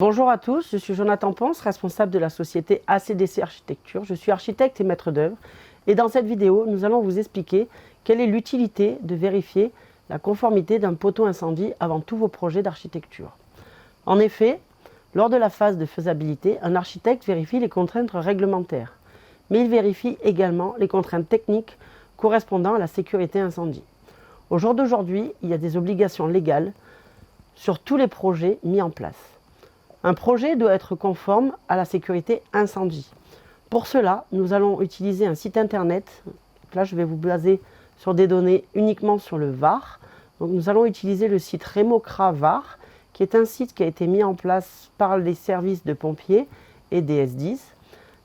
Bonjour à tous, je suis Jonathan Ponce, responsable de la société ACDC Architecture. Je suis architecte et maître d'œuvre et dans cette vidéo, nous allons vous expliquer quelle est l'utilité de vérifier la conformité d'un poteau incendie avant tous vos projets d'architecture. En effet, lors de la phase de faisabilité, un architecte vérifie les contraintes réglementaires, mais il vérifie également les contraintes techniques correspondant à la sécurité incendie. Au jour d'aujourd'hui, il y a des obligations légales sur tous les projets mis en place. Un projet doit être conforme à la sécurité incendie. Pour cela, nous allons utiliser un site internet. Là, je vais vous baser sur des données uniquement sur le VAR. Donc, nous allons utiliser le site Remocra VAR, qui est un site qui a été mis en place par les services de pompiers et des S10,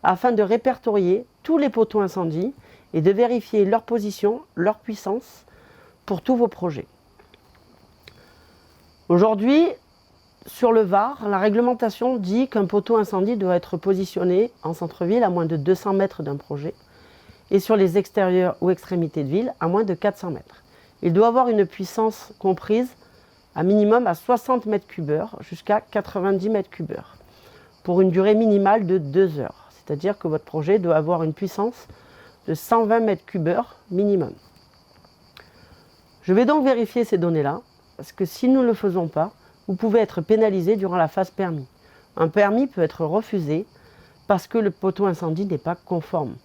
afin de répertorier tous les poteaux incendies et de vérifier leur position, leur puissance pour tous vos projets. Aujourd'hui, sur le VAR, la réglementation dit qu'un poteau incendie doit être positionné en centre-ville à moins de 200 mètres d'un projet et sur les extérieurs ou extrémités de ville à moins de 400 mètres. Il doit avoir une puissance comprise à minimum à 60 mètres cubeurs jusqu'à 90 mètres cubeurs pour une durée minimale de 2 heures. C'est-à-dire que votre projet doit avoir une puissance de 120 mètres cubeurs minimum. Je vais donc vérifier ces données-là parce que si nous ne le faisons pas, vous pouvez être pénalisé durant la phase permis. Un permis peut être refusé parce que le poteau incendie n'est pas conforme.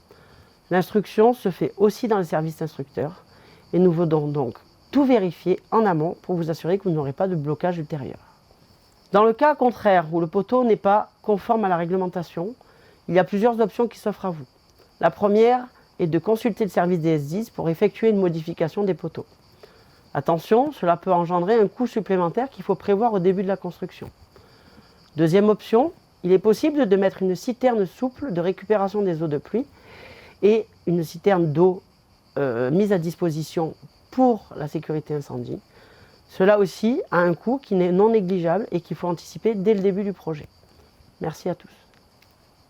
L'instruction se fait aussi dans les services instructeurs et nous devons donc tout vérifier en amont pour vous assurer que vous n'aurez pas de blocage ultérieur. Dans le cas contraire où le poteau n'est pas conforme à la réglementation, il y a plusieurs options qui s'offrent à vous. La première est de consulter le service des S10 pour effectuer une modification des poteaux. Attention, cela peut engendrer un coût supplémentaire qu'il faut prévoir au début de la construction. Deuxième option, il est possible de mettre une citerne souple de récupération des eaux de pluie et une citerne d'eau mise à disposition pour la sécurité incendie. Cela aussi a un coût qui n'est non négligeable et qu'il faut anticiper dès le début du projet. Merci à tous.